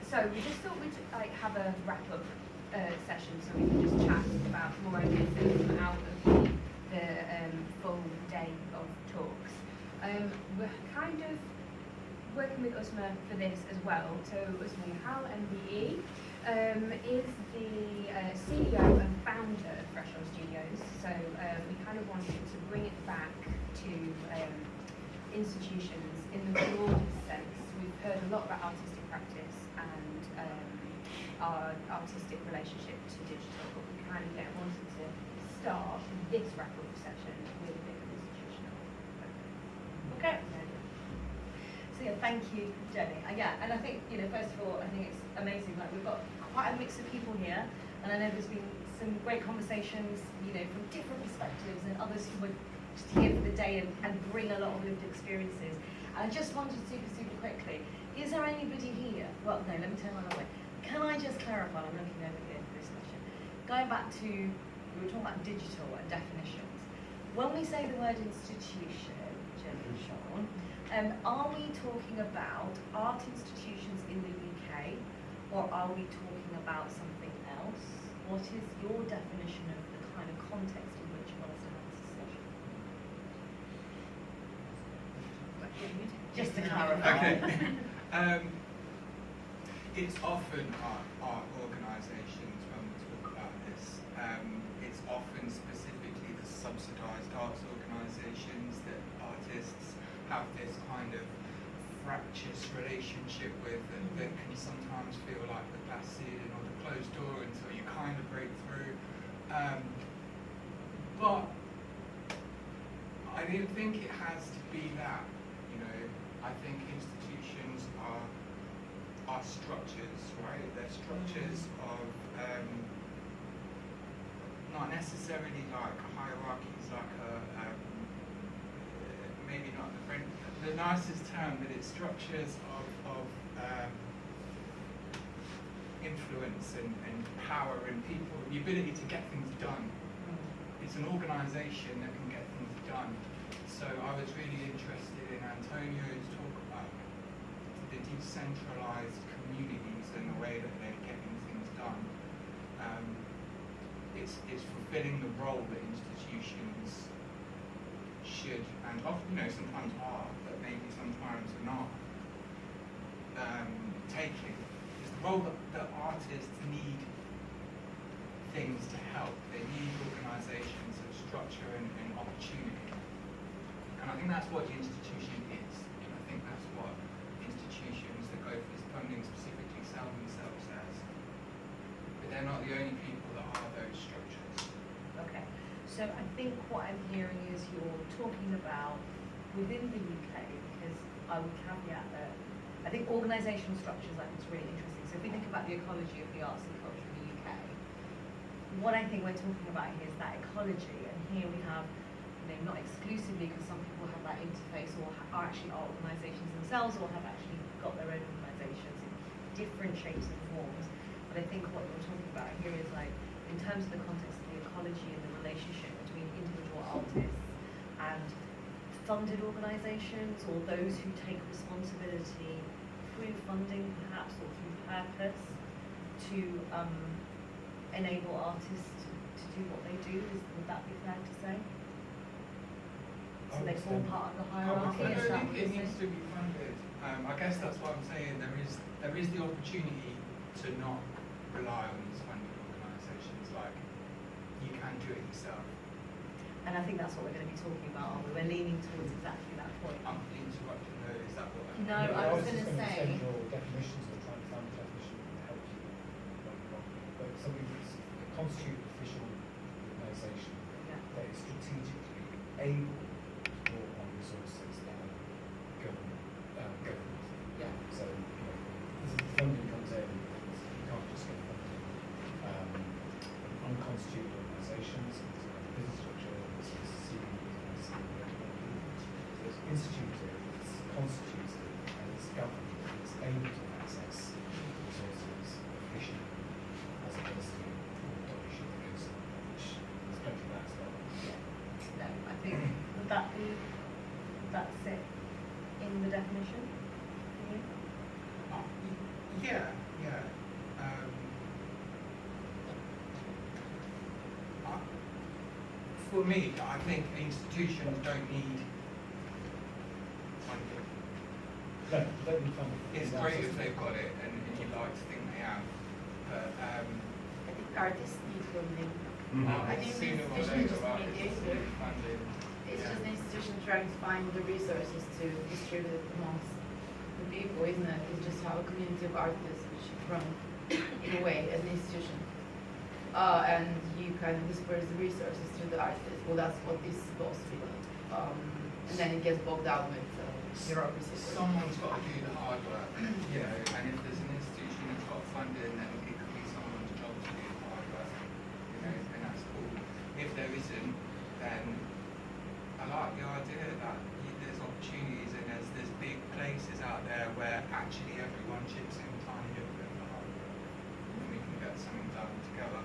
So we just thought we'd like have a wrap-up session so we can just chat about more ideas that come out of the full day of talks. We're kind of working with Uzma for this as well. So Uzma Johal, MBE, is the CEO and founder of Threshold Studios. So we kind of wanted to bring it back to institutions in the broadest sense. We've heard a lot about artistic practice and our artistic relationship to digital, but we kind of wanted to start this wrap-up session with a bit of institutional. Okay. So yeah, thank you, Jenny. And I think, first of all, I think it's amazing. Like, we've got quite a mix of people here, and I know there's been some great conversations, from different perspectives, and others who were just here for the day and bring a lot of lived experiences. And I just wanted super quickly, is there anybody here? Well, no, let me turn my way. Can I just clarify, I'm looking over here for this question. Going back to, we were talking about digital and definitions. When we say the word institution, Jenny and Sean, are we talking about art institutions in the UK, or are we talking about something else? What is your definition of the kind of context in which one is an art institution? Just to clarify. Okay. It's often art organisations when we talk about this. It's often specifically the subsidised arts organisations that artists have this kind of fractious relationship with, and that can sometimes feel like the glass ceiling or the closed door until you kind of break through. But I don't think it has to be that. I think institutions are structures, right? They're structures of not necessarily like hierarchies, like maybe not the nicest term, but it's structures of influence and power and people, the ability to get things done. It's an organisation that can get things done. So I was really interested in Antonio's talk about the decentralised communities and the way that they're getting things done. It's fulfilling the role that institutions should, and often, sometimes are, but maybe sometimes are not taking. It's the role that artists need things to help. They need organisations of structure and opportunity. And I think that's what the institution is. I think that's what institutions that go for this funding specifically sell themselves as. But they're not the only people that are those structures. Okay, so I think what I'm hearing is you're talking about within the UK, because I would caveat that I think organisational structures, I think, is really interesting. So if we think about the ecology of the arts and culture in the UK, what I think we're talking about here is that ecology, and here we have, not exclusively, because some people have that interface or are actually art organisations themselves, or have actually got their own organisations in different shapes and forms. But I think what you're talking about here is, like, in terms of the context of the ecology and the relationship between individual artists and funded organisations, or those who take responsibility through funding perhaps, or through purpose, to enable artists to do what they do. Would that be fair to say? So they form part of the hierarchy? I don't think it needs to be funded. I guess that's what I'm saying. There is the opportunity to not rely on these funded organisations. Like, you can do it yourself. And I think that's what we're going to be talking about, aren't we? We're leaning towards exactly that point. I'm interrupting though, is that what No, I was going to say... Your definitions or trying to find a definition that helps you. But something that's constitute an official organisation that is strategically able to draw on resources like government. Yeah. So, as the funding comes in, you can't just get funding. Unconstituted organisations, business structure, it's instituted, it's constituted, and it's governed, and it's able to access resources efficiently, as opposed to donation that goes on, which there's plenty of that as well. No, I think, would that sit in the definition for you? for me, I think institutions don't need funding. No, don't need funding. It's great if they've got it, and you'd like to think they have, but I think artists need funding. I I think sooner the or institution later just artists needs need funding. It's Yeah. just the institution trying to find the resources to distribute it amongst the people, isn't it? It's just how a community of artists which run in a way as an institution. And you kind of disperse the resources to the artists. Well, that's what this is supposed to be like. And then it gets bogged down with bureaucracy. Someone's got to do the hard work, you know, and if there's an institution that's got funding, then it could be someone's job to do the hard work, you know, and that's cool. If there isn't, then I like the idea that there's opportunities and there's big places out there where actually everyone chips in a tiny little bit of the hard work, and we can get something done together.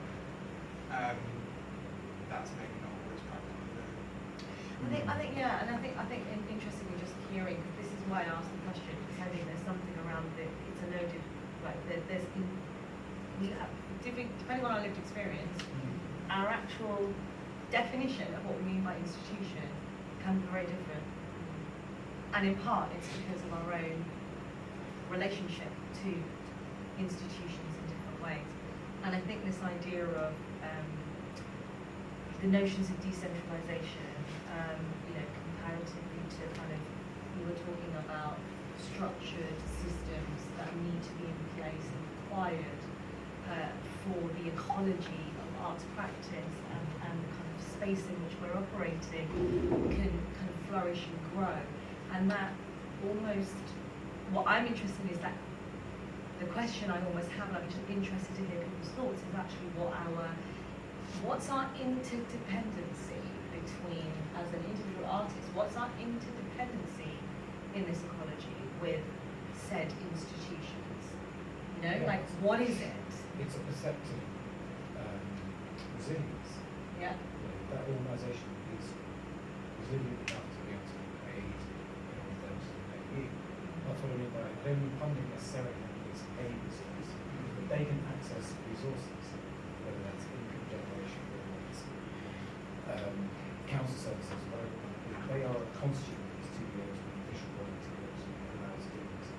That's maybe not always practical, though. I think, yeah, and I think interestingly, just hearing, because this is why I asked the question, because I think there's something around it. It's a loaded, like depending on our lived experience, our actual definition of what we mean by institution can be very different. And in part, it's because of our own relationship to institutions in different ways. And I think this idea of the notions of decentralization, comparatively to kind of, we were talking about structured systems that need to be in place and required for the ecology of arts practice and the kind of space in which we're operating can kind of flourish and grow. And that almost, what I'm interested in is that the question I almost have, and I'm just interested to hear people's thoughts, is actually what's our interdependency between, as an individual artist, what's our interdependency in this ecology with said institutions? You know, Yeah. like, what is it? It's a perceptive resilience. Yeah. That organisation is resilient enough to be able to aid in terms of pay you. That's what I mean by, I don't mean funding necessarily, it's a resource, but they can access resources, whether that's income generation or it's council services, whatever it might be. They are a constituent of these 2 years with official body to be able to allow us to do this.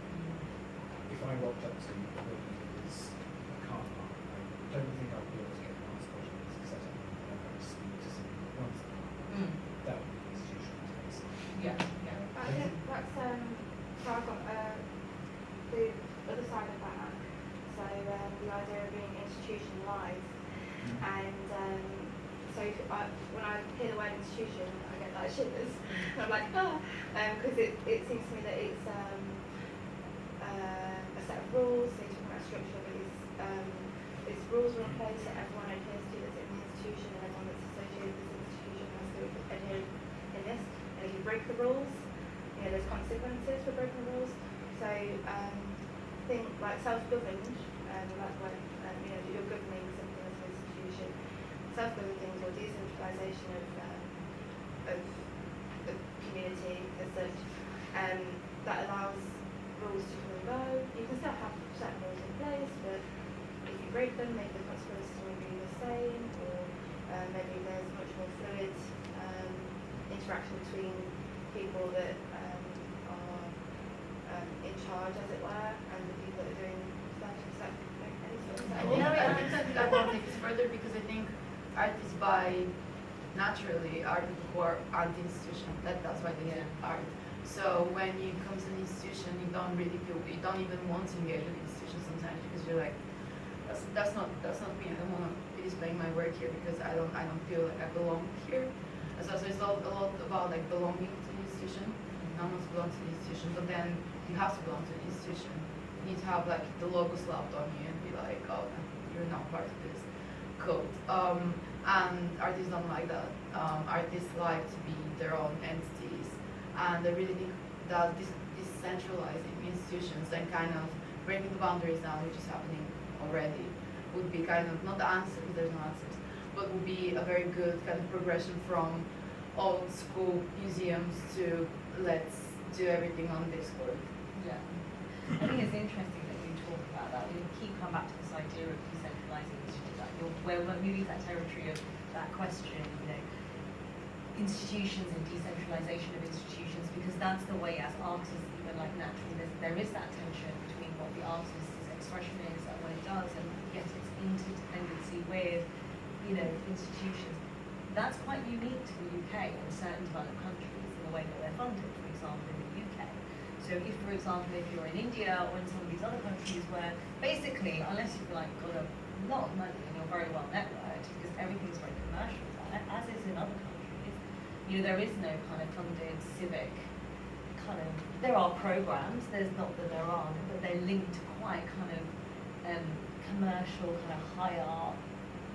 If I rocked up to a building that was a car park, I don't think I'd be able to get an arts project set up and have to speak to someone who runs the car park. That would be institutional space. Yeah, yeah. I think that's so I've got the other side of that. So the idea of being institutionalised, and so when I hear the word institution, I get like shivers. I'm like, because it seems to me that it's a set of rules. So you're talking about structure, but it's rules are in place that everyone adheres to that's in the institution, and everyone that's associated with this institution has to adhere in this. And if you break the rules, there's consequences for breaking the rules. So I think like self-governed, like when you're governing something as an institution, self-governed things or decentralisation of community as such, that allows rules to come and go. You can still have certain rules in place, but if you break them, maybe the consequences will be the same, or maybe there's much more fluid interaction between people that are in charge, as it were, and the people that are doing stuff. Does that make any sense? I think that I want to take this further because I think artists by naturally are people who are anti-institutional. That's why they do art. So when you come to an institution, you don't even want to engage with the institution sometimes because you're like, that's not me. I don't want to be displaying my work here because I don't feel like I belong here. And so it's a lot about like belonging to the institution. No one wants to belong to the institution, but then you have to belong to the institution. You need to have like the logo slapped on you and be like, oh, you're not part of this code. And artists don't like that. Artists like to be their own entities, and I really think that this decentralizing institutions and kind of breaking the boundaries down, which is happening already, would be kind of not the answer because there's no answers, but would be a very good kind of progression from old school museums to let's do everything on Discord. Yeah. I think it's interesting that we talk about that. We keep coming back to this idea of decentralizing institutions. Like we're moving to that territory of that question, institutions and decentralization of institutions, because that's the way as artists, even like naturally, there is that tension between what the artist's expression is and what it does, and yet its interdependency with, you know, institutions. That's quite unique to the UK and certain developed countries in the way that they're funded, for example, in the UK. So if, for example, if you're in India or in some of these other countries where basically, unless you've like got a lot of money and you're very well networked, because everything's very commercial, as is in other countries, you know, there is no kind of funded civic kind of, there are programs, there's not that there aren't, but they're linked to quite kind of commercial, kind of high art,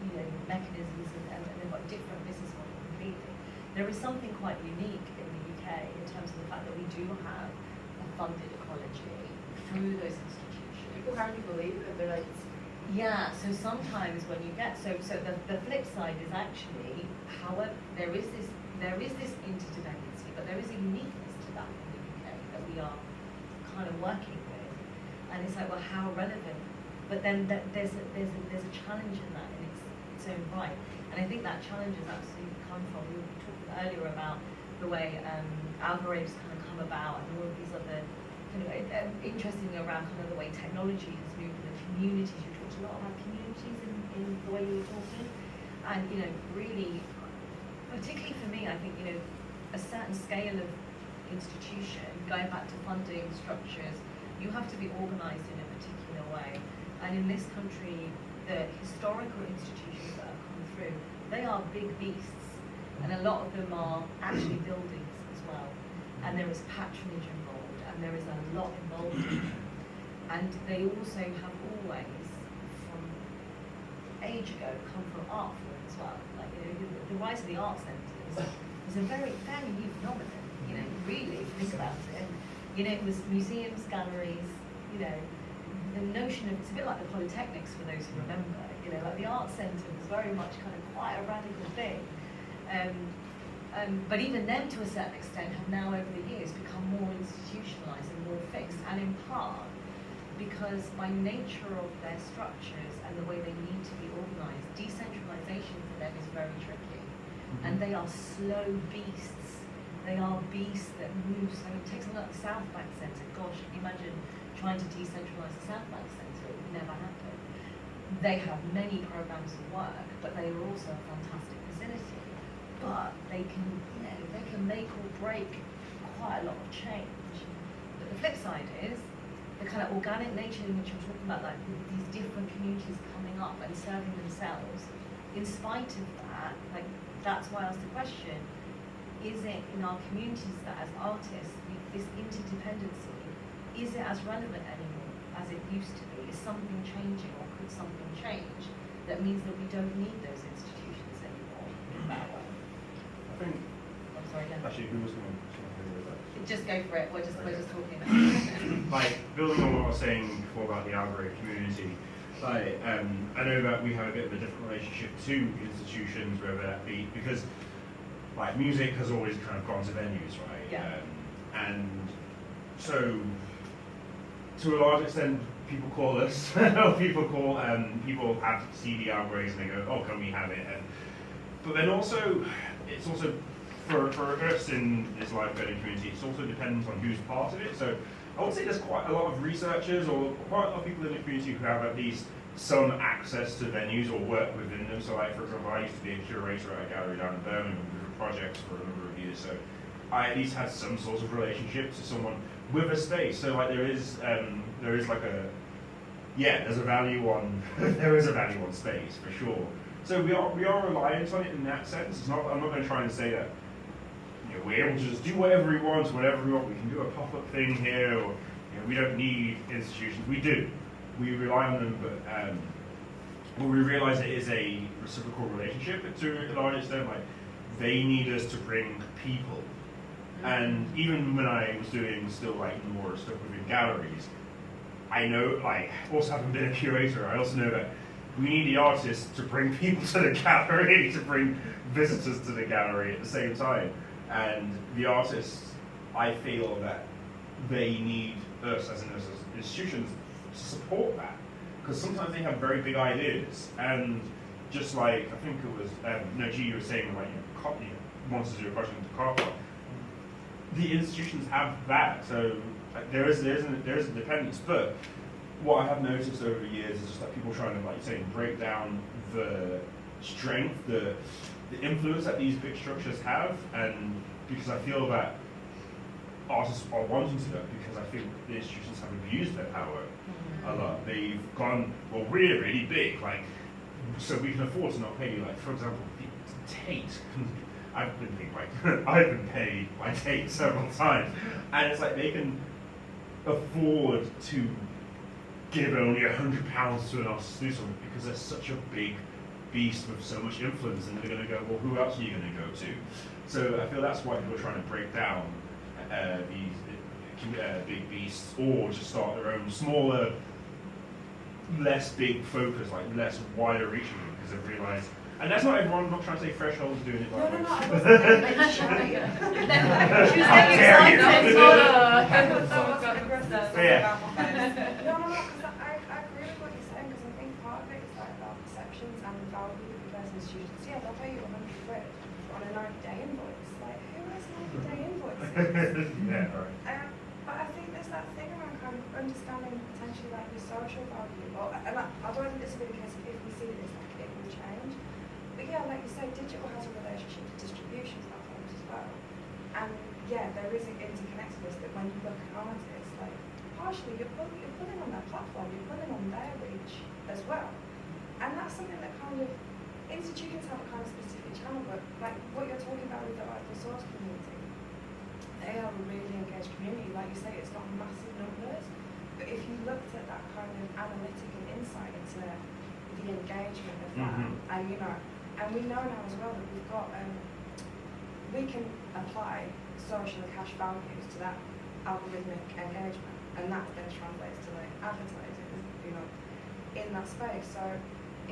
you know, mechanisms, and they've got different business models completely. There is something quite unique in the UK in terms of the fact that we do have a funded ecology through those institutions. People hardly believe it, they're like, yeah, so sometimes when you get, so the flip side is actually, however, there is this interdependency, but there is a uniqueness to that in the UK that we are kind of working with. And it's like, well, how relevant? But then there's a challenge in that in its own right. And I think that challenge has absolutely come from, we were talking earlier about the way algorithms kind of come about and all of these other, kind of, interestingly around kind of the way technology has moved in the communities. You talked a lot about communities in the way you were talking. And, you know, really, particularly for me, I think, you know, a certain scale of institution, going back to funding structures, you have to be organized in a particular way. And in this country, the historical institutions that have come through, they are big beasts. And a lot of them are actually buildings as well. And there is patronage involved, and there is a lot involved in them. And they also have always, from age ago, come from art form as well. Like, you know, the rise of the art centres was a fairly new phenomenon, you know, really, if you think about it. You know, it was museums, galleries, you know, the notion of, it's a bit like the Polytechnics for those who remember, you know, like the art centre was very much kind of quite a radical thing. But even them, to a certain extent, have now over the years become more institutionalised and more fixed, and in part because by nature of their structures and the way they need to be organised, decentralisation for them is very tricky. And they are slow beasts. They are beasts that move. So it takes a lot. The South Bank Centre, gosh, can you imagine trying to decentralise the South Bank Centre? It would never happen. They have many programmes of work, but they are also a fantastic facility. But they can, you know, they can make or break quite a lot of change. But the flip side is the kind of organic nature in which I'm talking about, like these different communities coming up and serving themselves. In spite of that, like that's why I asked the question: is it in our communities that, as artists, this interdependency, is it as relevant anymore as it used to be? Is something changing, or could something change that means that we don't need those institutions anymore in that way? I think. I'm sorry, Len. Actually, who was going to with that? Just go for it. We're just talking about it. Like, building on what I was saying before about the algorithm community, like, I know that we have a bit of a different relationship to institutions, whether that be because, like, music has always kind of gone to venues, right? Yeah. And so, to a large extent, people call us, or people have CD algorithms and they go, oh, can we have it? But then also, it's also, for us in this live coding community, it also depends on who's part of it. So I would say there's quite a lot of researchers or quite a lot of people in the community who have at least some access to venues or work within them. So, like, for example, I used to be a curator at a gallery down in Birmingham with projects for a number of years. So I at least had some sort of relationship to someone with a space. So, like, there is like a, yeah, there's a value on there is a value on space for sure. So we are reliant on it in that sense. It's not, I'm not going to try and say that, you know, we're able to just do whatever we want, whenever we want. We can do a pop-up thing here, or, you know, we don't need institutions. We do. We rely on them, but we realize it is a reciprocal relationship to a large extent. Like, they need us to bring people. And even when I was doing still like more stuff within galleries, I know, like, also having been a curator, I also know that we need the artists to bring people to the gallery, to bring visitors to the gallery at the same time. And the artists, I feel that they need us as institutions to support that. Because sometimes they have very big ideas. And just like, I think it was, G was saying, like, wants to do a project into car park. The institutions have that, so there's a dependence. But what I have noticed over the years is just that people trying to, like you say, break down the strength, the influence that these big structures have, and because I feel that artists are wanting to do that because I think the institutions have abused their power a lot. They've gone, well, really, really big, like, so we can afford to not pay you. Like, for example, Tate. I've been paid by Tate several times, and it's like they can afford to give only £100 to an artist to do something because they're such a big beast with so much influence, and they're going to go, well, who else are you going to go to? So I feel that's why people are trying to break down these big beasts, or just start their own smaller, less big focus, like less wider reaching, because they've realised. And that's not everyone. I'm not trying to say Threshold's doing it. No, right. I wasn't saying that. She was How getting dare you. excited. Yeah. No, because I agree with what you're saying, because I think part of it is like about perceptions and value that you guys institutions. Yeah, they'll pay you £100 on a 90-day invoice. Like, who has 90-day invoices? Yeah, right. But I think there's that thing around kind of understanding potentially like your social value. And I don't think this will be the case if we see this, like it will change. But yeah, like you say, digital has a relationship to distribution platforms as well. And yeah, there is an interconnectedness that when you look at artists, like partially you're pulling on their platform, you're pulling on their reach as well. And that's something that kind of, institutions have a kind of specific channel, but like what you're talking about with the open source community, they are a really engaged community. Like you say, it's not massive numbers, but if you looked at that kind of analytic and insight into the engagement of that, and you know, and we know now as well that we've got, we can apply social and cash values to that algorithmic engagement, and that then translates to like advertising, you know, in that space. So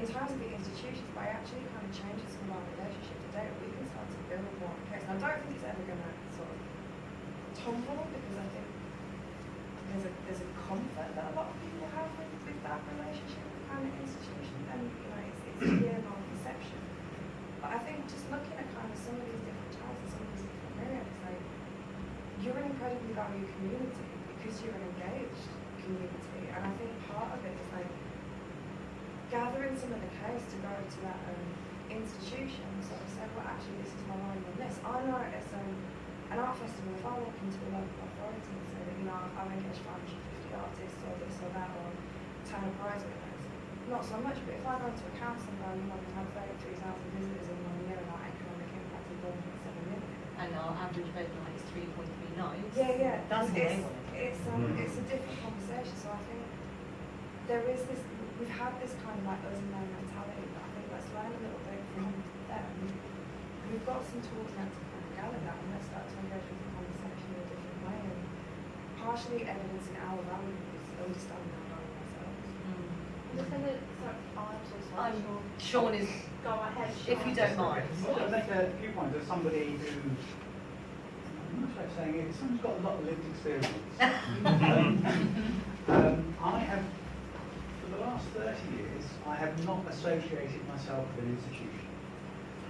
in terms of the institutions, by actually kind of changing some of our relationship to data, we can start to build more case. And I don't think it's ever going to sort of tumble, because I think there's a comfort that a lot of people have with that relationship with kind of institution, and you know, it's clear on perception. But I think just looking at kind of some of these different channels and some of these different areas, like you're an incredibly valued community because you're an engaged community, and I think part of it is like gathering some of the case to go to that institution, sort of say, well, actually, this is my line on this. I know it's an art festival. If I walk into a local authority and say that, you know, I've engaged 550 artists or this or that, or 10 prize winners, not so much. But if I go into a council and go, you know, we've had 33,000 visitors in 1 year and our economic impact is 1.7 million. And our average vote night is 3.3 nights. Yeah. That's what they want. It's a different conversation. So I think there is this. We've had this kind of like us and them mentality, but I think let's learn a little bit from them. We've got some tools now to kind of gather that, and let's start to engage with the conversation in a different way, and partially evidencing our values, understanding our value ourselves. The thing that, sorry, I'm so sorry. Sean is, Go ahead, if you don't mind. Well, I'd make a few points as somebody who, I'm not sure saying it, someone's got a lot of lived experience. I have, for the last 30 years, I have not associated myself with an institution.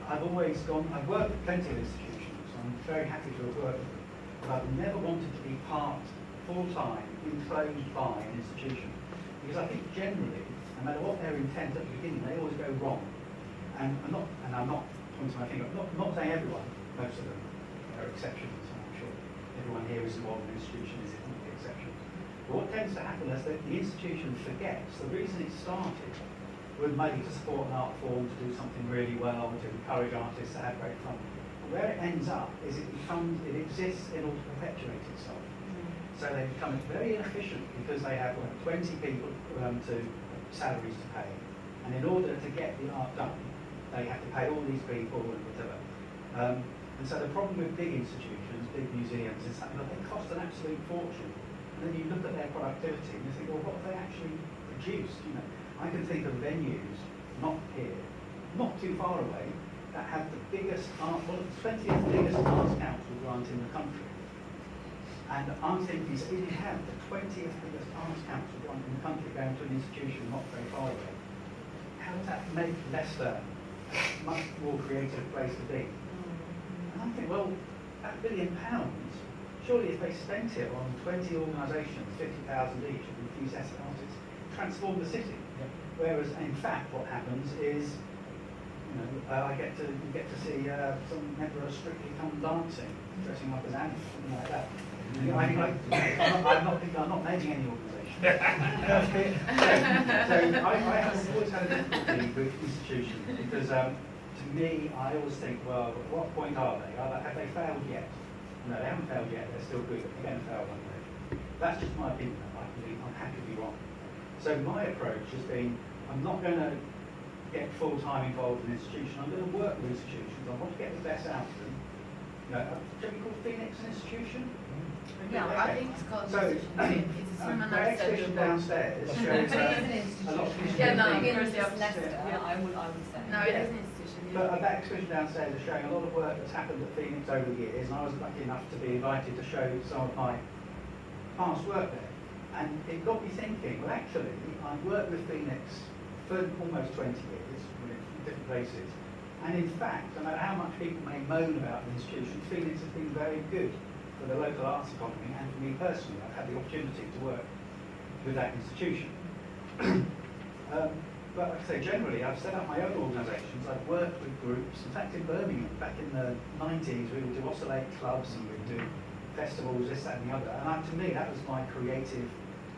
I've always gone, I've worked with plenty of institutions, I'm very happy to have worked with them, but I've never wanted to be part, full-time, enclosed by an institution. Because I think generally, no matter what their intent at the beginning, they always go wrong. And I'm not pointing my finger, not saying everyone, most of them, there are exceptions, I'm sure everyone here is involved in an institution is not the exception. But what tends to happen is that the institution forgets the reason it started was maybe to support an art form, to do something really well, to encourage artists to have great fun. But where it ends up is it exists in order to perpetuate itself. So they become very inefficient because they have 20 people to salaries to pay, and in order to get the art done, they have to pay all these people and whatever. And so the problem with big institutions, big museums, is that they cost an absolute fortune. And then you look at their productivity and you think, well, what have they actually produced? You know, I can think of venues, not here, not too far away, that have the biggest art, well, the 20th biggest arts council grant in the country. And I'm thinking, so if you have the 20th biggest arts council grant in the country going to an institution not very far away, how does that make Leicester a much more creative place to be? And think, well, that £1 billion, surely if they spent it on 20 organisations, 50,000 each, of infused asset artists, transform the city. Yeah. Whereas, in fact, what happens is, you know, you get to see some member of Strictly Come Dancing, dressing up as Annie, something like that. I'm not naming any organisation. So I have always had a difficulty with institutions because, to me, I always think, well, at what point are they? Have they failed yet? No, they haven't failed yet. They're still good. They're going to fail one day. That's just my opinion. I'm happy to be wrong. So my approach has been, I'm not going to get full-time involved in an institution. I'm going to work with institutions. I want to get the best out of them. You know, shall we call Phoenix an institution? Yeah, Okay. I think it's called So, institution. It's a the exhibition downstairs shows But it is an a lot of institution. Yeah, no, history. University of Leicester, Yeah. I would say. No, it is an institution. Yeah. But that exhibition downstairs is showing a lot of work that's happened at Phoenix over the years, and I was lucky enough to be invited to show some of my past work there. And it got me thinking, well actually, I've worked with Phoenix for almost 20 years, in different places, and in fact, no matter how much people may moan about the institution, Phoenix has been very good for the local arts economy, and for me personally, I've had the opportunity to work with that institution. But like I say, generally, I've set up my own organisations. I've worked with groups. In fact, in Birmingham, back in the 90s, we would do oscillate clubs and we'd do festivals, this, that, and the other. And to me, that was my creative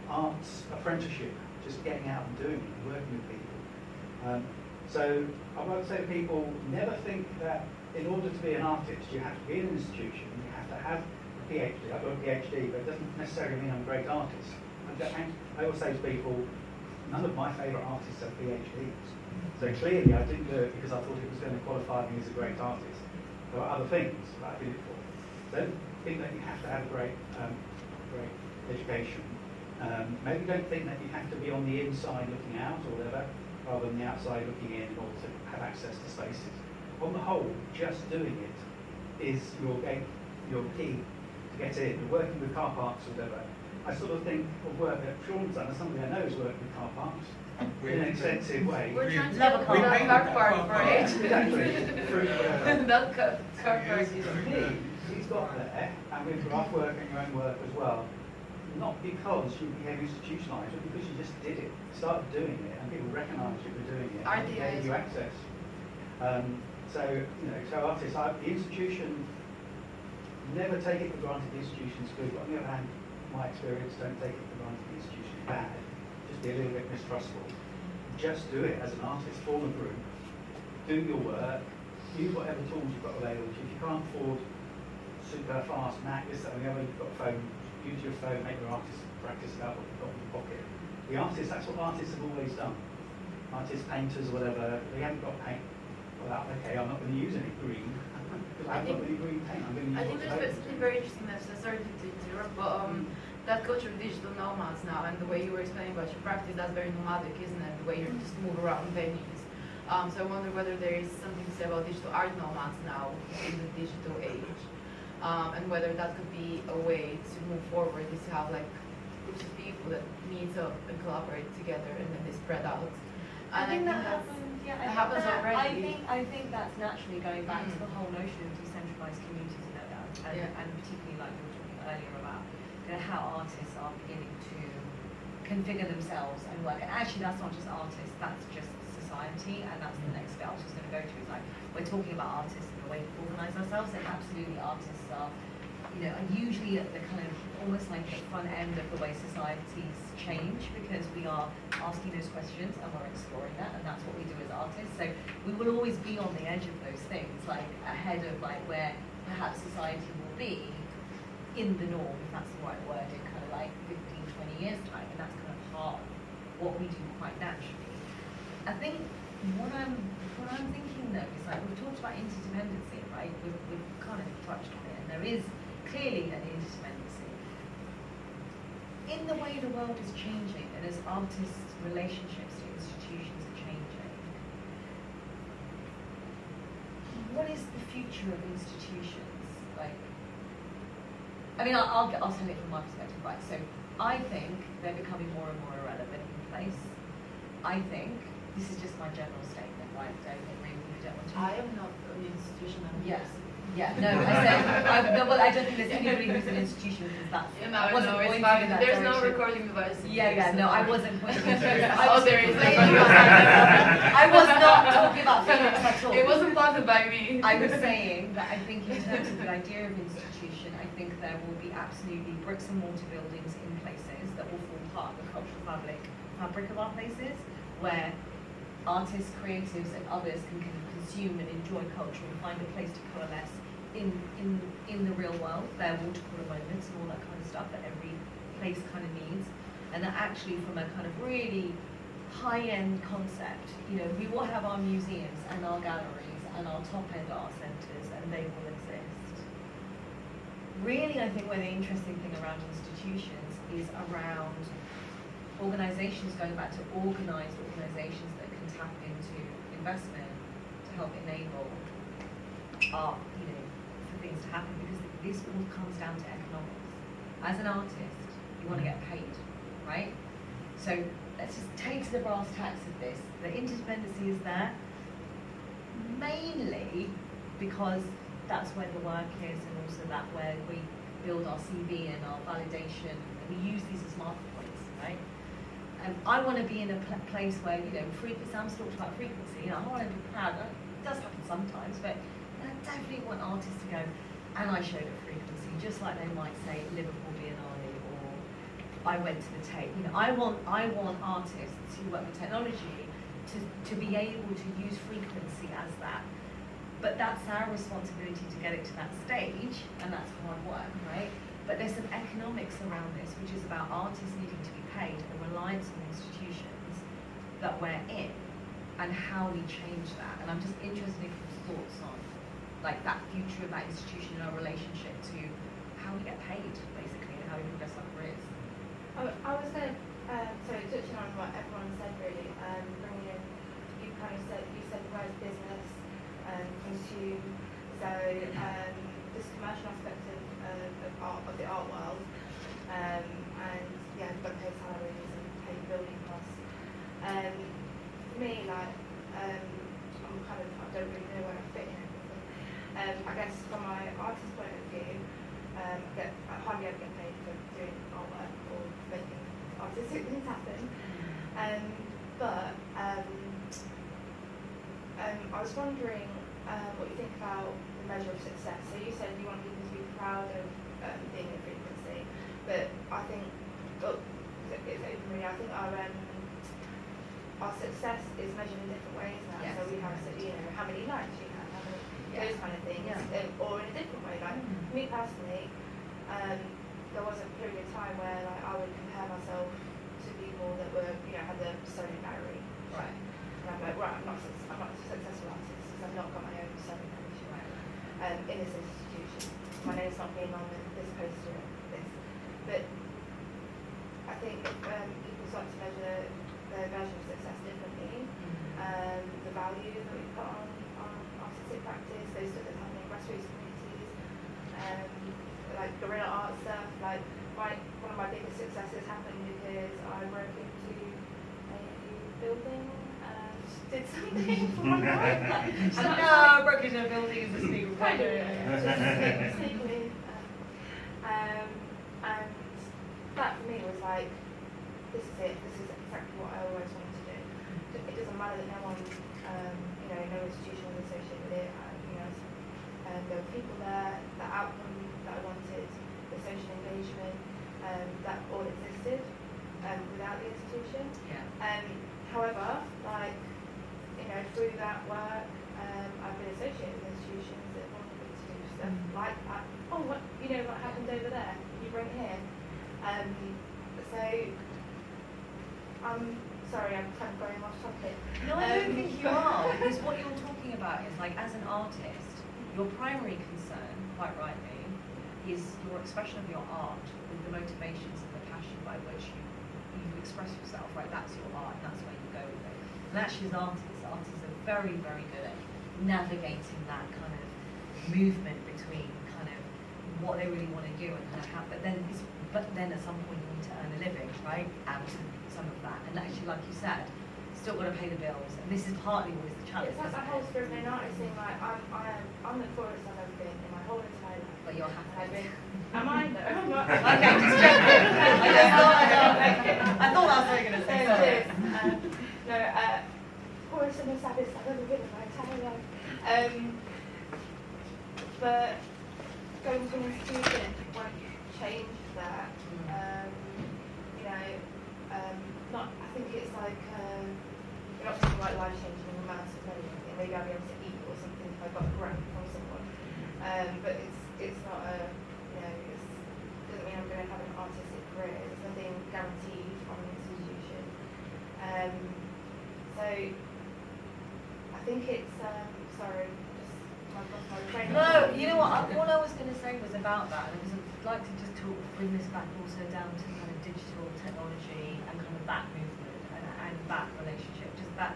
arts apprenticeship, just getting out and doing it, and working with people. So I would say to people, never think that in order to be an artist, you have to be in an institution, you have to have a PhD. I've got a PhD, but it doesn't necessarily mean I'm a great artist. I always say to people, none of my favourite artists have PhDs. So clearly I didn't do it because I thought it was going to qualify me as a great artist. There are other things that I did it for. So don't think that you have to have a great education. Maybe don't think that you have to be on the inside looking out or whatever, rather than the outside looking in order to have access to spaces. On the whole, just doing it is your key to get in. You're working with car parks or whatever. I sort of think of work that Sean's done as somebody I know has worked with car parks in an extensive way. We're trying to Love a build car that park. car park for age. Exactly. Through, That car park is to me, he's got there, and with graph work and your own work as well, not because you became institutionalised, but because you just did it, started doing it, and people recognised you were doing it, and RDA gave you access. So artists, the institution, never take it for granted the institution's good, but on the other hand, my experience, don't take it for granted the institution's bad. Just be a little bit mistrustful. Just do it as an artist, form a group, do your work, use whatever tools you've got available. If you can't afford super fast Mac, this, that, and the other, you've got a phone, use your phone, make your artist practice about what you've got in your pocket. The artists, that's what artists have always done. Artists, painters, whatever, they haven't got paint. Well, okay, I'm not going to use any green, because I haven't got any green paint. I'm going to use I think what's there's available. something very interesting that's sorry to interrupt, but that culture of digital nomads now and the way you were explaining about your practice, that's very nomadic, isn't it? The way you just move around venues. So I wonder whether there is something to say about digital art nomads now in the digital age, and whether that could be a way to move forward, is to have like groups of people that meet up and collaborate together and then they spread out. And I think that that's- happens. Yeah, it happens already. I think that's naturally going back to the whole notion of decentralized communities and particularly like we were talking earlier about how artists are beginning to configure themselves and work. And actually, that's not just artists; that's just society, and that's the next bit I was just going to go to. Is like we're talking about artists and the way we organise ourselves, and absolutely artists are, are usually at the kind of almost like the front end of the way societies change, because we are asking those questions and we're exploring that, and that's what we do as artists. So we will always be on the edge of those things, like ahead of like where perhaps society will be in the norm, if that's the right word, in kind of like 15, 20 years time, and that's kind of part of what we do quite naturally. I think what I'm thinking though is like we've talked about interdependency, right? We've kind of touched on it, and there is clearly an interdependency. In the way the world is changing, and as artists' relationships to institutions are changing, what is the future of institutions? Like, I mean, I'll tell it from my perspective, right? So I think they're becoming more and more irrelevant in place. I think, this is just my general statement, right? Don't agree with me, don't want to. I am not an institution, I'm Yes. Yeah, no, I don't think there's anybody who's an institution because that's. You know, I wasn't no, it's pointing fine. in that There's no direction. recording device. in Yeah, here, yeah, so- no, I wasn't pointing in that direction. Oh, there is. I was not talking about Phoenix at all. It wasn't planted by me. I was saying that I think in terms of the idea of institution, I think there will be absolutely bricks and mortar buildings in places that will form part of the cultural fabric of our places, where artists, creatives and others can consume and enjoy culture and find a place to coalesce in the real world, their water cooler moments and all that kind of stuff that every place kind of needs. And that actually from a kind of really high-end concept, you know, we will have our museums and our galleries and our top-end art centres and they will exist. Really, I think where the interesting thing around institutions is around organisations, going back to organised organisations that can tap into investment to help enable art, you know, for things to happen, because this all comes down to economics. As an artist, you want to get paid, right? So let's just take to the brass tacks of this. The interdependency is there, mainly because that's where the work is, and also that where we build our CV and our validation, and we use these as marker points, right? I want to be in a place where, you know, Sam's talked about frequency, you know, I want to be proud. It does happen sometimes, but I definitely want artists to go, and I showed a frequency, just like they might say Liverpool Biennale, or I went to the Tate. You know, I want artists who work with technology to be able to use frequency as that. But that's our responsibility to get it to that stage, and that's hard work, right? But there's some economics around this, which is about artists needing to be paid and the reliance on institutions that we're in, and how we change that. And I'm just interested in people's thoughts on like that future of that institution and our relationship to how we get paid, basically, and how we progress our careers. I was going to, so touching on what everyone said really, bringing in, you said the word business, consume, so this commercial aspect of the art world, and yeah, you've got to pay salaries and pay building costs. For me, like, I don't really know where I fit in everything. I guess from my artist point of view, I hardly ever get paid for doing artwork or making artistic things happen. But I was wondering what you think about the measure of success. So you said you want people to be proud of being in frequency, but I think, I think our success is measured in different ways now. Yes. So we have, you know, how many likes you have, how many, those kind of things, or in a different way. Like me personally, there was a period of time where like I would compare myself to people that were, you know, had a sewing gallery. Right. And I'm like, right, I'm not a successful artist because I've not got my own sewing gallery. Right. In this institution, my name's not being on this poster or this. But I think people start to measure their version of success differently. The value that we put on artistic practice, those stuff that's happening in grassroots communities, like guerrilla art stuff. Like one of my biggest successes happened because I broke into a building and did something for my life. No, broke into a building is a secret. Kind of, just sneakily. And that for me was like, this is it. This is exactly what I always wanted to do. It doesn't matter that no one, you know, no institution was associated with it. You know, there were people there. The outcome that I wanted, the social engagement, that all existed without the institution. Yeah. However, like, you know, through that work, I've been associated with institutions that wanted me to do stuff like that. Oh, what, you know, what happened over there? You bring it here. So, I'm sorry, I'm kind of going off topic. No, I don't think you are, because what you're talking about is like, as an artist, your primary concern, quite rightly, is your expression of your art with the motivations and the passion by which you express yourself, right? That's your art, and that's where you go with it. And actually, as artists are very, very good at navigating that kind of movement between kind of what they really want to do and kind of how, but then at some point you need to earn a living, right? Out of some of that. And actually, like you said, still got to pay the bills, and this is partly always the challenge. It's like that whole scrivener artist thing, like I'm the poorest I've ever been in my whole entire life. But you're And I've happy. been, am I? No, I'm not. Okay, just joking. I thought that's what you were going to say. No, Sorry. it is. No, poorest and the saddest I've ever been in my entire life. But going to an institution won't change that. You know, not. I think it's like you're not talking like life-changing amounts of money. Maybe I'll be able to eat or something if I got a grant from someone. But it's not a. You know, it doesn't mean I'm going to have an artistic career. There's nothing guaranteed from an institution. So I think it's sorry, just I've lost my train of No, thought. you know what? All I was going to say was about that, and I'd like to just bring this back also down to kind of digital technology and kind of that movement and that relationship. Just that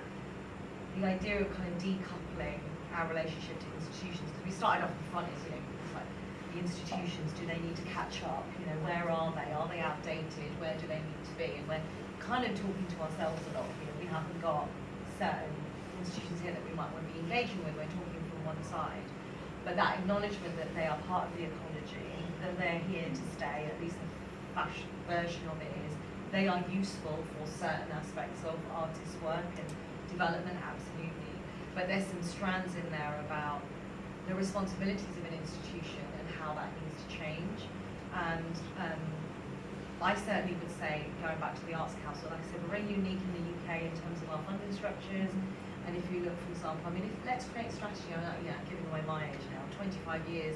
the idea of kind of decoupling our relationship to institutions, because we started off the front is, you know, it's like the institutions, do they need to catch up? You know, where are they? Are they outdated? Where do they need to be? And we're kind of talking to ourselves a lot here. We haven't got certain institutions here that we might want to be engaging with. We're talking from one side. But that acknowledgement that they are part of the ecology, that they're here to stay, at least the fashion version of it is, they are useful for certain aspects of artists' work and development, absolutely. But there's some strands in there about the responsibilities of an institution and how that needs to change. And I certainly would say, going back to the Arts Council, like I said, we're very unique in the UK in terms of our funding structures. And if you look, for example, I mean, if Let's Create Strategy, I'm giving away my age now, 25 years,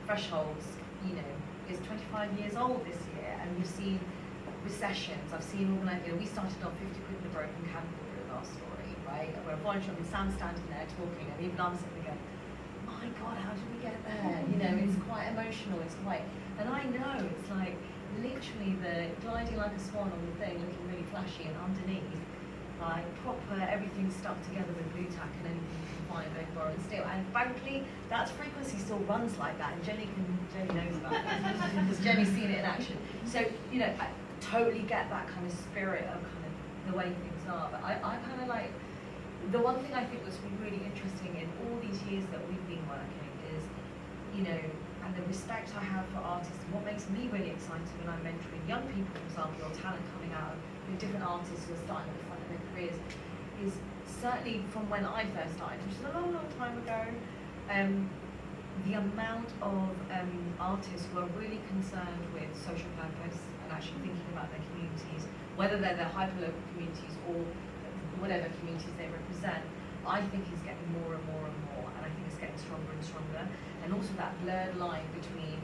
Thresholds, you know, is 25 years old this year, and we've seen recessions. I've seen we started on 50 quid in a broken camcorder in our story, right? And we're a volunteer, and Sam's standing there talking, and even I'm sitting there going, my God, how did we get there? You know, it's quite emotional, and I know it's like literally the gliding like a swan on the thing, looking really flashy, and underneath, like proper everything stuck together with blue tack and anything you can find, both borrow and steal. And frankly, that frequency still runs like that, and Jenny knows about it because Jenny's seen it in action. So, you know, I totally get that kind of spirit of kind of the way things are. But I kind of like, the one thing I think was really interesting in all these years that we've been working is, you know, and the respect I have for artists, and what makes me really excited when I'm mentoring young people, for example, or talent coming out of different artists who are starting at the front of their careers, is certainly from when I first started, which is a long, long time ago, the amount of artists who are really concerned with social purpose and actually thinking about their communities, whether they're the hyper-local communities or whatever communities they represent, I think is getting more and more and more, and I think it's getting stronger and stronger. And also that blurred line between,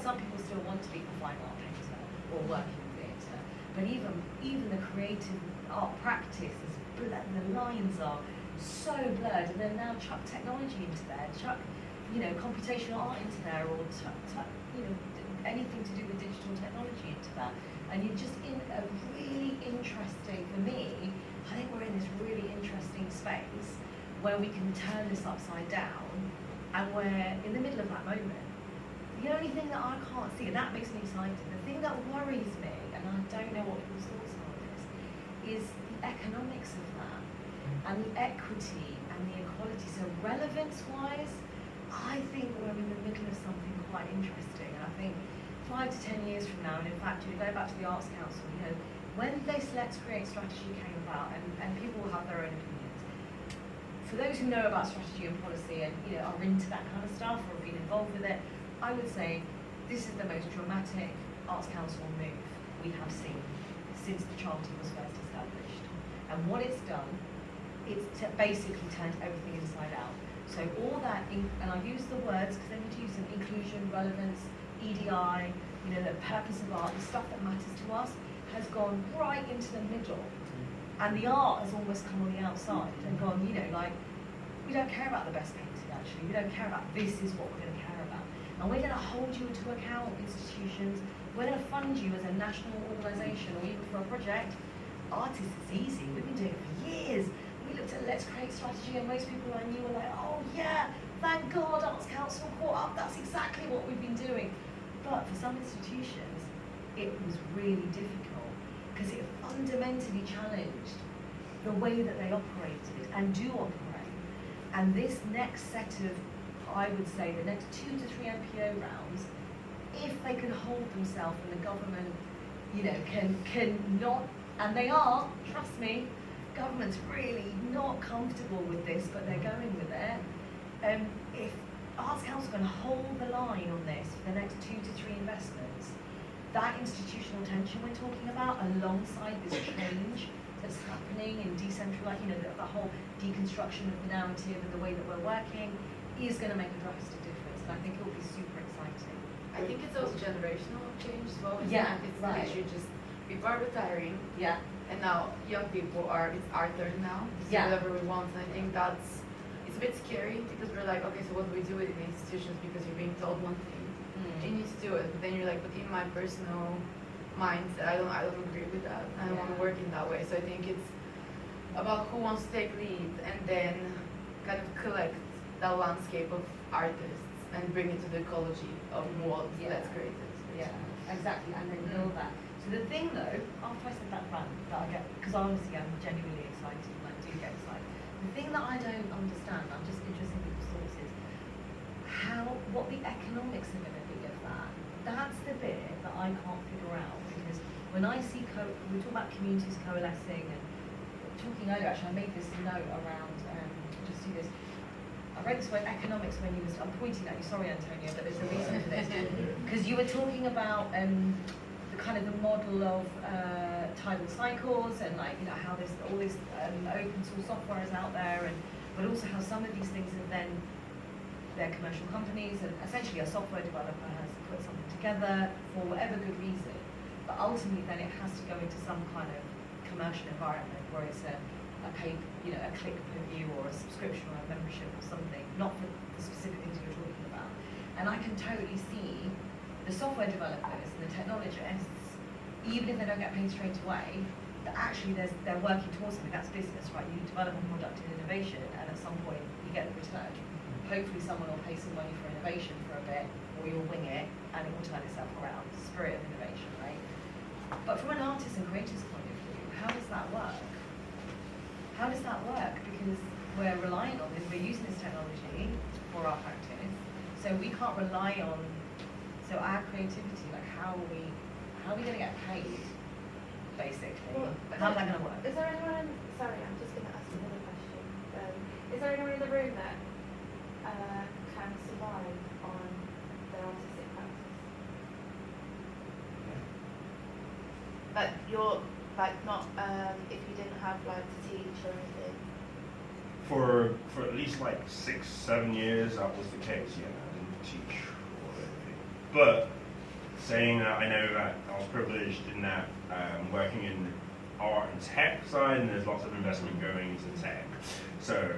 some people still want to be a fine art painter or working in theatre, but even the creative art practice is blurred, the lines are so blurred, and then now chuck technology into there, chuck, you know, computational art into there, or chuck, you know, anything to do with digital technology into that. And you're just in a really interesting, for me, I think we're in this really interesting space where we can turn this upside down, and we're in the middle of that moment. The only thing that I can't see, and that makes me excited, the thing that worries me, and I don't know what people's thoughts are on this, is the economics of that, and the equity and the equality. So relevance-wise, I think we're in the middle of something quite interesting. And I think 5 to 10 years from now, and in fact, you go back to the Arts Council, you know, when this Let's Create strategy came about, and people will have their own opinions. For those who know about strategy and policy and, you know, are into that kind of stuff or have been involved with it, I would say this is the most dramatic Arts Council move we have seen since the Charter was first established. And what it's done, it's basically turned everything inside out. So all that, and I use the words because they need to use them: inclusion, relevance, EDI, you know, the purpose of art, the stuff that matters to us, has gone right into the middle. And the art has almost come on the outside and gone, you know, like, we don't care about the best painting, actually. We don't care about this is what we're going to care about. And we're going to hold you to account, institutions. We're going to fund you as a national organisation or even for a project. Artists is easy. We've been doing it for years. We looked at Let's Create strategy, and most people I knew were like, oh yeah, thank God Arts Council caught up. That's exactly what we've been doing. But for some institutions, it was really difficult because it fundamentally challenged the way that they operated and do operate. And this next set of, I would say, the next 2 to 3 MPO rounds, if they can hold themselves and the government, you know, can not, and they are, trust me, government's really not comfortable with this, but they're going with it. If Arts Council can hold the line on this for the next 2 to 3 investments, that institutional tension we're talking about, alongside this change that's happening in decentralized, you know, the whole deconstruction of the narrative and the way that we're working, is going to make a drastic difference, and I think it will be super exciting. I think it's also generational change as well. Yeah, It's right. literally just people are retiring, Yeah. and now young people it's our turn now to do Yeah. whatever we want. And I think it's a bit scary because we're like, okay, so what do we do with the institutions? Because you're being told one thing, and you need to do it. But then you're like, but in my personal mind, I don't agree with that. I don't want to work in that way. So I think it's about who wants to take lead, and then kind of collect that landscape of artists and bring it to the ecology of what that's created. Yeah, exactly, and then build that. So the thing though, after I said that rant, that I get, because honestly I'm genuinely excited and I do get excited. The thing that I don't understand, I'm just interested in people's thoughts, is what the economics are going to be of that. That's the bit that I can't figure out, because when I see, we talk about communities coalescing, and talking earlier, actually I made this note around, just do this, I read this word economics when you was, I'm pointing at you, sorry Antonio, but there's a reason for this. Because you were talking about the kind of the model of tidal cycles, and like, you know, how there's all this open source software is out there, and but also how some of these things are then, they're commercial companies, and essentially a software developer has put something together for whatever good reason, but ultimately then it has to go into some kind of commercial environment where it's a pay, you know, a click per view or a subscription or a membership or something, not for the specific things you're talking about. And I can totally see the software developers and the technologists, even if they don't get paid straight away, that actually they're working towards something. That's business, right? You develop a product in innovation, and at some point you get the return. Hopefully someone will pay some money for innovation for a bit, or you'll wing it and it will turn itself around. Spirit of innovation, right? But from an artist and creator's point of view, how does that work? How does that work? Because we're relying on this, we're using this technology for our practice, so we can't rely on, so our creativity, like how are we going to get paid, basically? Well, How's that going to work? Is there anyone, sorry, I'm just going to ask another question. Is there anyone in the room that can survive on their artistic practice? Like you're, like not, if you didn't have like to teach or anything? For at least like 6-7 years, that was the case. Yeah, I didn't teach or anything. But saying that, I know that I was privileged in that working in the art and tech side, and there's lots of investment going into tech. So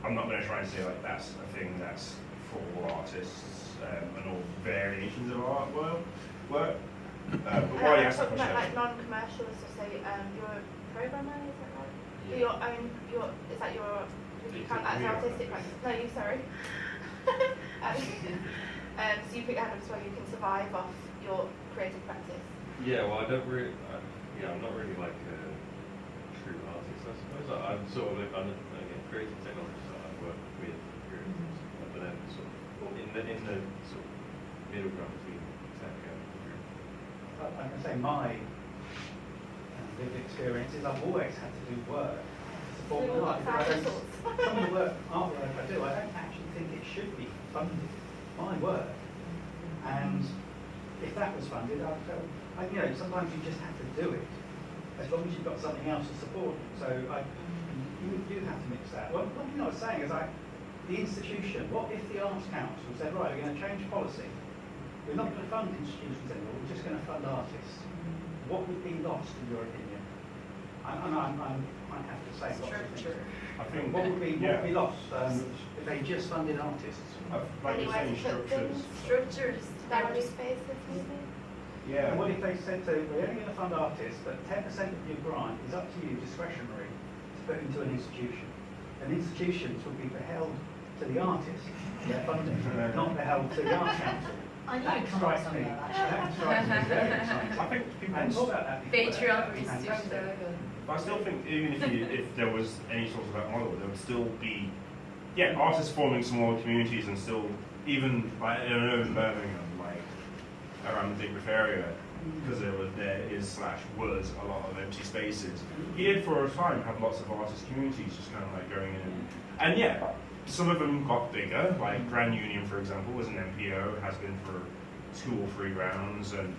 I'm not going to try and say like that's a thing that's for all artists and all variations of art work. But why you asked that talking question? about like non-commercial, so say you're a programmer, is that right? Yeah. Your own, is that your, would you count that as artistic practice? No, you, sorry. So you put your hand up as well, you can survive off your creative practice. Yeah, well, I don't really, I'm not really like a true artist, I suppose. I'm sort of, again, creative technologist that I work with, but then sort of in the sort of middle ground between tech and I can say my lived experience is I've always had to do work to support my life. Some of the artwork I do, I don't actually think it should be funded. My work, and if that was funded, I'd go. You know, sometimes you just have to do it, as long as you've got something else to support you. So you do have to mix that. Well, one thing I was saying is the institution. What if the Arts Council said, right, we're going to change policy. We're not going to fund institutions anymore. We're just going to fund artists. What would be lost, in your opinion? I have to say. Structure. I think What would be lost if they just funded artists? Like you're saying, structures. Structures. Gallery spaces, maybe? Yeah. And what if they said, so we're only going to fund artists, but 10% of your grant is up to you, discretionary, to put into an institution. And institutions would be beheld to the artist, their funding, not beheld to the Arts Council. I knew That you'd come up with strikes me. something like that, actually. That strikes me very exciting. I think people. And thought about that before. Patreon for That'd be institutions. fantastic. But I still think even if there was any sort of that model, there would still be, artists forming smaller communities and still, even, like, I don't know, in Birmingham, like, around the Digbeth area, because there was a lot of empty spaces. He did for a time have lots of artist communities just kind of like going in. And some of them got bigger, like Grand Union, for example, was an MPO, has been for 2 or 3 grounds, and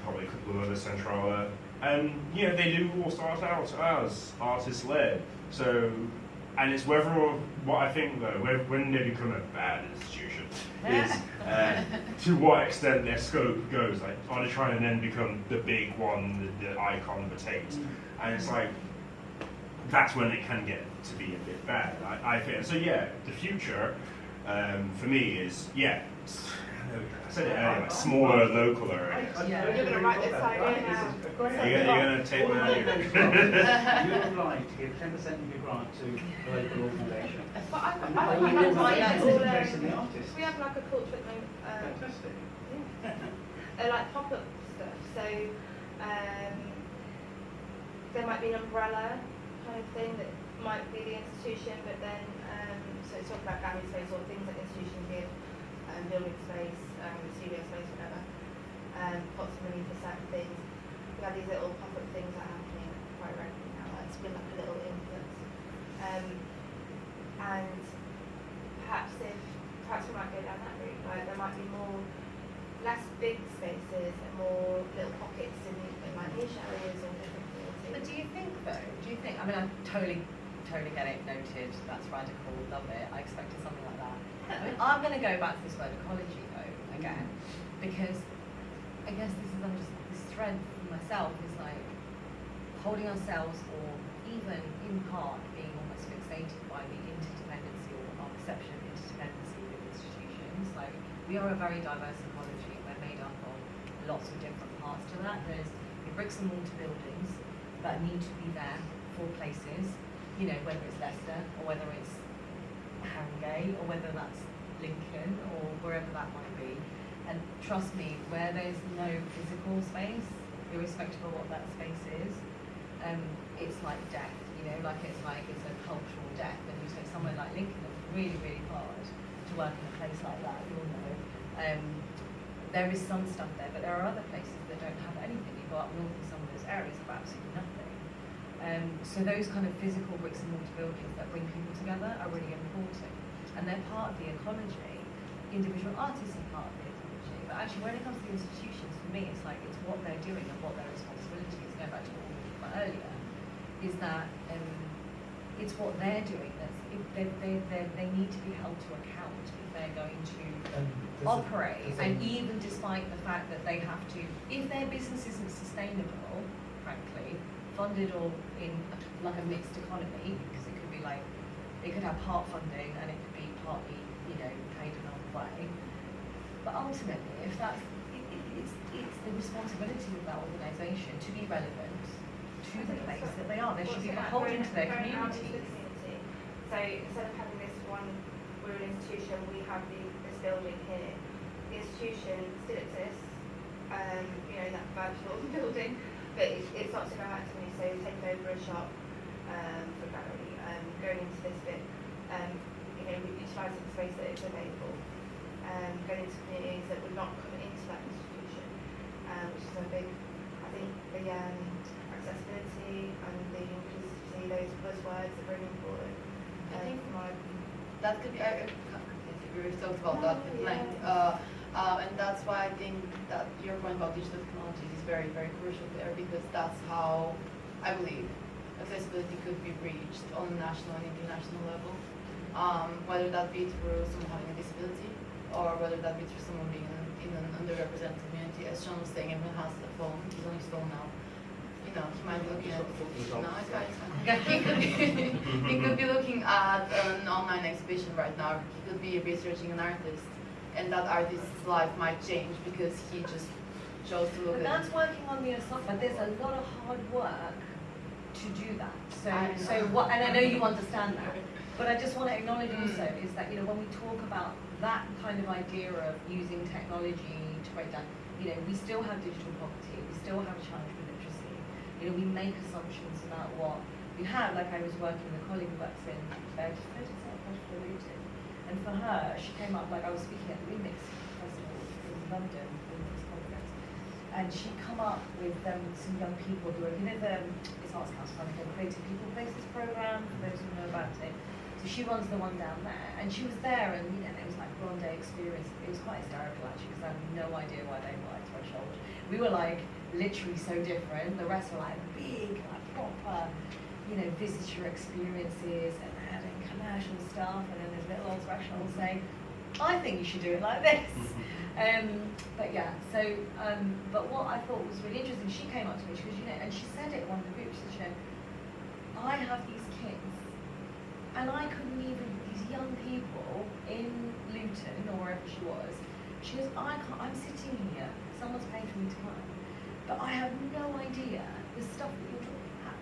probably a couple of other Centrala. And they do all start out as artist-led. So, and it's what I think though, when they become a bad institution, is to what extent their scope goes. Like, are they trying to then become the big one, the icon, the Tate? And it's like, that's when it can get to be a bit bad, I think. So the future for me is, I said it earlier, like smaller local areas. You're going to write this idea now. You're going to take my You would like to give 10% of your grant to a local organisation. But I And think we that's will why make it's all, it based on the artists. we have like a culture at the moment, Fantastic. like pop-up stuff. So there might be an umbrella kind of thing that might be the institution, but then so talk about gallery space or things that institutions give, building space, studio space, whatever. Pots of money for certain things. We have these little pop-up things that are happening quite regularly now. It's been like a little influence. And perhaps we might go down that route. Like there might be less big spaces and more little pockets in like niche areas or different communities. But do you think though? I mean, I totally get it. Noted. That's radical. Love it. I expected something like that. I mean, I'm going to go back to this word ecology though again, because I guess this thread for myself is like holding ourselves, or even in part being almost fixated by the interdependency or our perception of interdependency with institutions. Like, we are a very diverse ecology. We're made up of lots of different parts to that. There's the bricks and mortar buildings that need to be there for places, whether it's Leicester or whether it's Harringay or whether that's Lincoln or wherever that might be. And trust me, where there's no physical space, irrespective of what that space is, it's like death, it's a cultural death. And you take somewhere like Lincoln, it's really, really hard to work in a place like that, you'll know. There is some stuff there, but there are other places that don't have anything. You go up north in some of those areas, have absolutely nothing. So those kind of physical bricks and mortar buildings that bring people together are really important. And they're part of the ecology. Individual artists are part of the ecology. But actually, when it comes to the institutions, for me, it's like it's what they're doing and what their responsibility is. Going back to what we talked about earlier, is that it's what they're doing. They need to be held to account if they're going to operate. And even despite the fact that they have to, if their business isn't sustainable, frankly, funded or in like a mixed economy, because it could be like, it could have part funding and it could be partly, paid another way. But ultimately, if that's, it's the responsibility of that organisation to be relevant to the place that they are. They should be beholden to their communities. So instead of having this one, we're an institution, we have this building here. The institution still exists, in that virtual building, but it starts to go back to me. So taking over a shop for a gallery, going into this bit, utilising the space that is available, going into communities that would not come into that institution, which is a big, I think the accessibility and the inclusivity, those buzzwords are really important. I think from my opinion. that could be, we've talked about that at length, and that's why I think that your point about digital technologies is very, very crucial there, because that's how I believe accessibility could be reached on a national and international level, whether that be through someone having a disability or whether that be through someone being in an underrepresented community. As Sean was saying, everyone has a phone. He's on his phone now. He might be looking at he could be looking at an online exhibition right now. He could be researching an artist, and that artist's life might change because he just chose to look But at that's working on the assumption. There's a lot of hard work to do that. And I know you understand that. But I just want to acknowledge also is that, when we talk about that kind of idea of using technology to break down, we still have digital poverty, we still have a challenge with literacy. You know, we make assumptions about what we have. Like I was working with a colleague who works in Luton, and for her, she came up, like I was speaking at the Remix Festival in London, Remix Conference, and she'd come up with some young people who are, you know, it's Arts Council running the Creative People Places program, for those who know about it. So she runs the one down there, and she was there, and you know, it was like one day experience. It was quite hysterical actually, because I had no idea why they were like Threshold. We were like literally so different. The rest were like big, like proper, you know, visitor experiences and having commercial stuff, and then there's little old Threshold saying, I think you should do it like this. But yeah, so, but what I thought was really interesting, she came up to me, because, you know, and she said it in one of the groups, she said, I have these kids, and I couldn't even, these young people in Luton, or wherever she was, she goes, I'm sitting here, someone's paying for me to come, but I have no idea the stuff that you're talking about.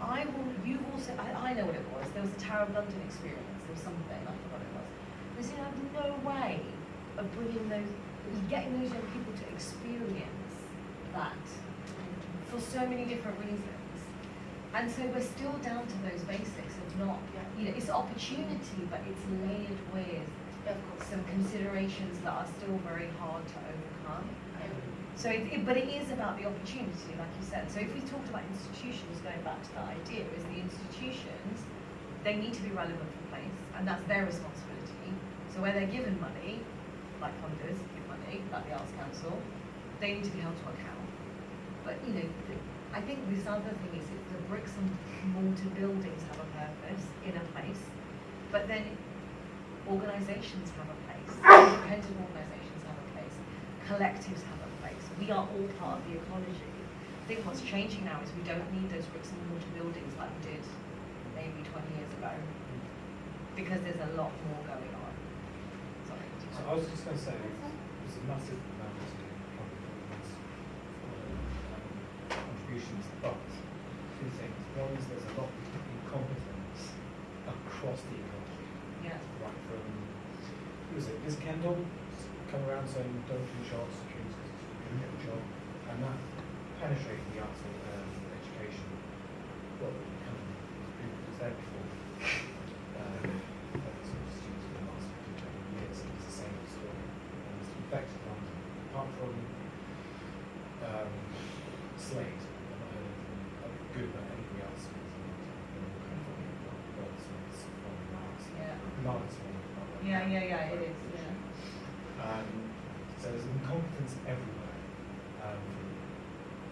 I know what it was, there was a Tower of London experience, there was something, I forgot what it was. Because you have no way of getting those young people to experience that for so many different reasons. And so we're still down to those basics of not, you know, it's opportunity, but it's layered with some considerations that are still very hard to overcome. So, but it is about the opportunity, like you said. So if we talked about institutions, going back to that idea, is the institutions, they need to be relevant for place, and that's their responsibility. So where they're given money, like funders give money, like the Arts Council, they need to be held to account. But you know, I think this other thing is the bricks and mortar buildings have a purpose in a place, but then organisations have a place, independent organisations have a place, collectives have a place. We are all part of the ecology. I think what's changing now is we don't need those bricks and mortar buildings like we did maybe 20 years ago, because there's a lot more going on. Sorry. So I was just going to say, there's a massive amount of contributions, but two things. One is there's a lot of incompetence across the ecology. Yeah. Right from, who is it? Liz Kendall come around saying don't do shots, because it's a good job, and that penetrating the arts of education. Well, kind of was there before. Students for the last 15 years, and it's the same story. And it's affected London. Apart from Slade, I've not heard anything good about anybody else. Yeah, it is, yeah. So there's incompetence everywhere, from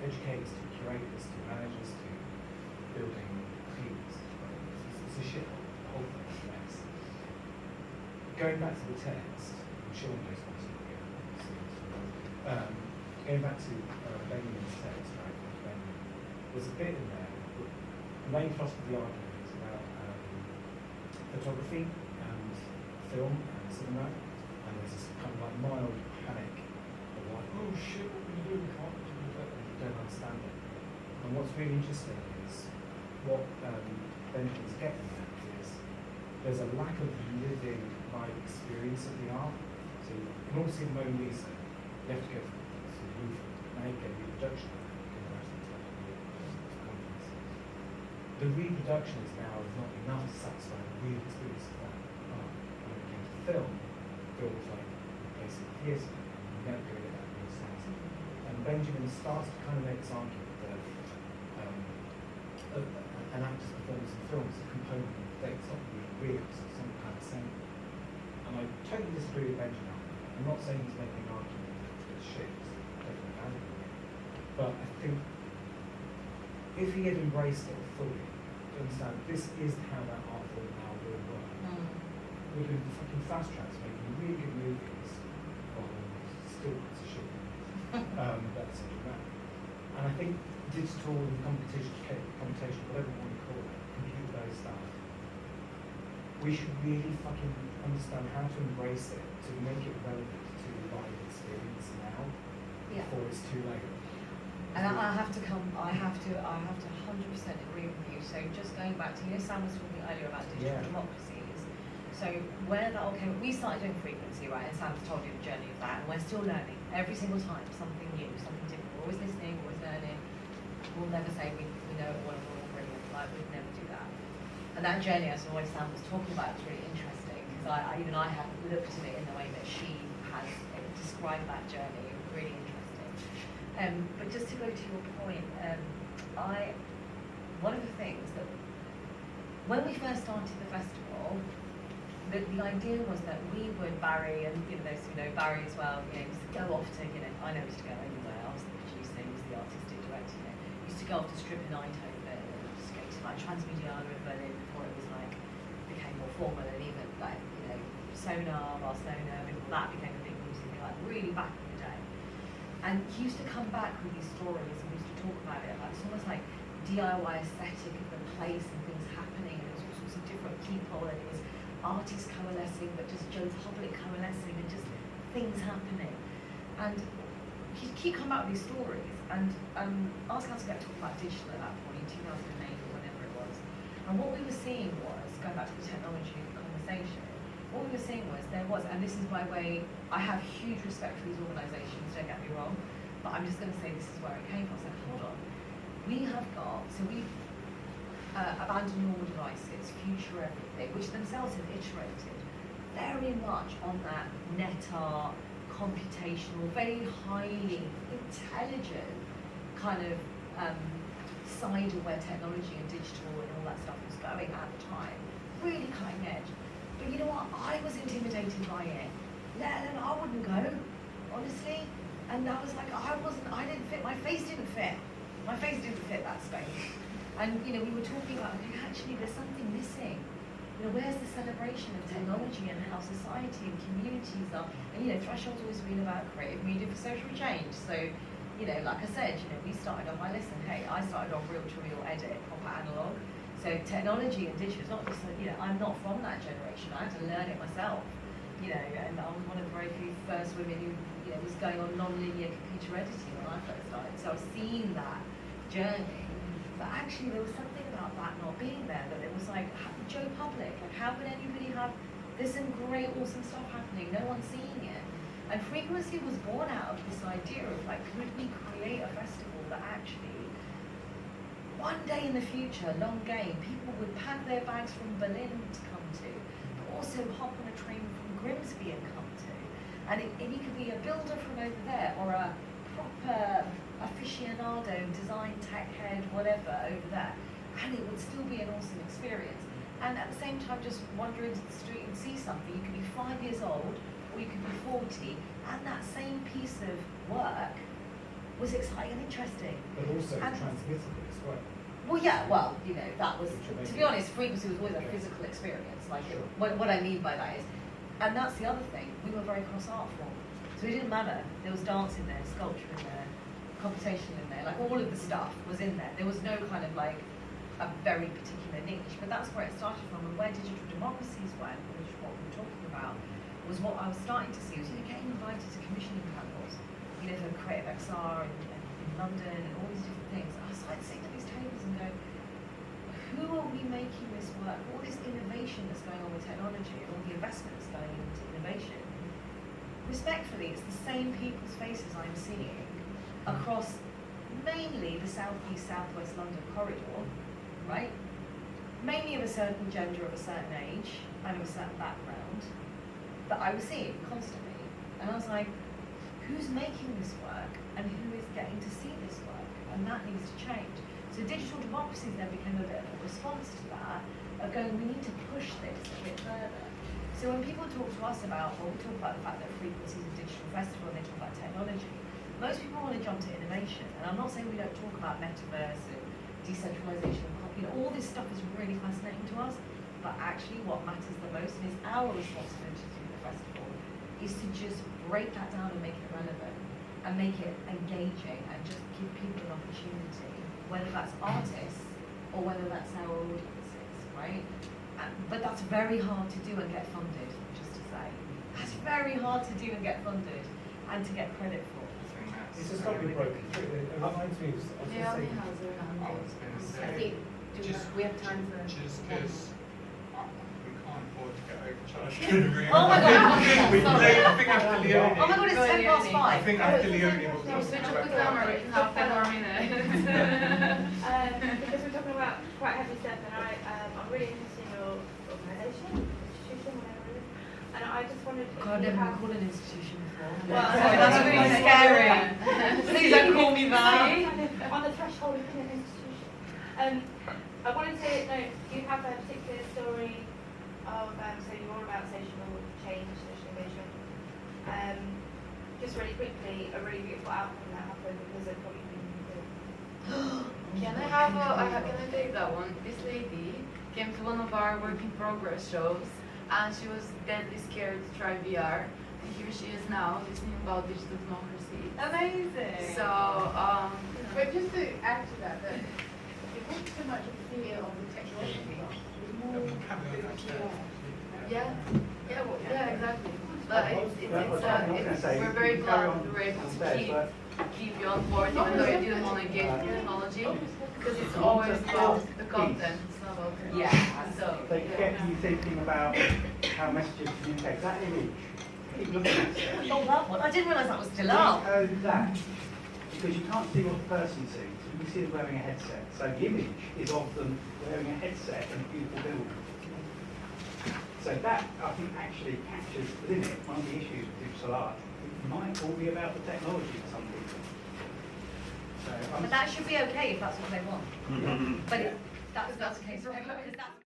educators to curators to managers to building teams. It's a shit hole, the whole thing is a mess. Going back to the text, I'm sure knows what to do. Going back to Benjamin's text, right? There's a bit in there. The main thrust of the argument is about photography and film and cinema, and there's this kind of like mild panic of like, oh shit, what are we doing? We can't do that, and you don't understand it. And what's really interesting is what Benjamin's getting at is there's a lack of living live experience of the art. So in order to see the Mona Lisa, you have to go to the Louvre, now you get reproduction. The reproduction is now not enough to satisfy the real experience of that art. When it came to film was like a place in theatre, and you never go to that real sense. And Benjamin starts to kind of make this argument that an actor's performance in film is a component of the thing. It's not really real, so it's some kind of same. And I totally disagree with Benjamin. I'm not saying he's making an argument that it's shit, it's totally valid. But I think if he had embraced it fully, to understand this is how that art form now will work. We've been fucking fast tracks making really good movies, well, still it's a shit movie. That's such a matter. And I think digital and computation, whatever you want to call it, computer-based stuff, we should really fucking understand how to embrace it to make it relevant to the live experience now, before it's too late. And I have to 100% agree with you. So just going back to, Sam was talking earlier about digital democracies. So where that all came, we started doing frequency, right? And Sam's told you the journey of that, and we're still learning every single time something new, something different. We're always listening, always learning. we'll never say we know it all and we're all brilliant. Like, we'd never do that. And that journey, as always Sam was talking about, was really interesting because even I haven't looked at it in the way that she has described that journey. Really interesting. But just to go to your point, one of the things that when we first started the festival, the idea was that we would, Barry, and those who know Barry as well, used to go off to, I know used to go anywhere. I was the producer, he was the artistic director, used to go off to Strip in Eindhoven and just go to like Transmediana in Berlin before it was like, became more formal, and even like, Sonar, Barcelona, before that became a big music thing, like really back in the day. And he used to come back with these stories and we used to talk about it, like it's almost like DIY aesthetic of the place and things happening, and there was all sorts of different people, and it was artists coalescing, but just Joe Public coalescing, and just things happening. And he'd come out with these stories, and Arts Council kept talking about digital at that point, in 2008 or whenever it was. And what we were seeing was, going back to the technology conversation, what we were seeing was and this is my way, I have huge respect for these organisations, don't get me wrong, but I'm just going to say this is where it came from. I was like, hold on, we've abandoned normal devices, future everything, which themselves have iterated very much on that net art, computational, very highly intelligent kind of side of where technology and digital and all that stuff was going at the time. Really cutting edge. But you know what? I was intimidated by it. And I wouldn't go, honestly. And I was like, I didn't fit, my face didn't fit. My face didn't fit that space. And we were talking about, okay, actually there's something missing. Where's the celebration of technology and how society and communities are? And Threshold's always been about creative media for social change. So, like I said, we started on, I started on reel-to-reel edit, proper analog. So technology and digital is not just, I'm not from that generation. I had to learn it myself, and I was one of the very few first women who, was going on non-linear computer editing when I first started. So I was seeing that journey. But actually there was something about that not being there, that it was like, Joe Public, like how could anybody there's some great, awesome stuff happening, no one's seeing it. And Frequency was born out of this idea of like, could we create a festival that actually, one day in the future, long game, people would pack their bags from Berlin to come to, but also hop on a train from Grimsby and come to. And you could be a builder from over there, or a proper aficionado, design tech head, whatever, over there, and it would still be an awesome experience. And at the same time, just wander into the street and see something. You could be 5 years old, or you could be 40, and that same piece of work was exciting and interesting. But also transmittable as well. Well, yeah, that was, to be honest, Frequency was always a physical experience. Like, what I mean by that is, and that's the other thing, we were very cross-artful. So it didn't matter. There was dance in there, sculpture in there, computation in there, like all of the stuff was in there. There was no kind of like a very particular niche, but that's where it started from. And where digital democracies went, which is what we were talking about, was what I was starting to see was, getting invited to commissioning panels, for Creative XR in London and all these different things. I was like sitting at these tables and going, who are we making this work? All this innovation that's going on with technology and all the investment that's going into innovation. Respectfully, it's the same people's faces I'm seeing across mainly the southeast, southwest London corridor, right? Mainly of a certain gender, of a certain age, and of a certain background, that I was seeing constantly. And I was like, who's making this work and who is getting to see this work? And that needs to change. So digital democracies then became a bit of a response to that, of going, we need to push this a bit further. So when people talk to us about, we talk about the fact that Frequency is a digital festival and they talk about technology, most people want to jump to innovation. And I'm not saying we don't talk about metaverse and decentralization, all this stuff is really fascinating to us, but actually what matters the most, and is our responsibility through the festival, is to just break that down and make it relevant, and make it engaging, and just give people an opportunity, whether that's artists, or whether that's our audiences, right? But that's very hard to do and get funded, just to say. That's very hard to do and get funded, and to get credit for. It's just got to be broken through. It reminds me of, Naomi has her hand I up. was going to I say, think, we have time for just one because we can't afford to get overcharged in the room. Oh my God. I think after Leonie. Oh my God, it's 10 past I 5. think after Leonie will We'll come switch to up the my camera in half 10 more minutes. Because we're talking about quite heavy stuff, and I'm really interested in your organisation, institution, whatever it is. And I just wondered if God, I've you never have... been called an institution before. Well, Sorry, that's really scary. Please don't call me that. On the threshold of being an institution. I wanted to know, do you have a particular story of, so you're all about social change, social engagement. Just really quickly, a really beautiful outcome that happened because of what you've been doing. Can I take that one? This lady came to one of our work in progress shows, and she was deadly scared to try VR. And here she is now, listening about digital democracy. Amazing. So, But just to add to that, that it wasn't so much a fear of the technology, it was more yeah, exactly. But we're very glad we were able to keep you on board, even though you didn't want to engage with technology, because it's always about the content, it's not about technology. Yeah. So, They get you thinking about how messages communicate. That image, keep looking at it. Oh, that one. I didn't realise that was still up. Decode that, because you can't see what the person sees. You can see them wearing a headset. So the image is of them wearing a headset in a beautiful building. So that, I think, actually captures within it one of the issues with digital art. It might all be about the technology for some people. So But that should be okay if that's what they want. But that's okay. Because that's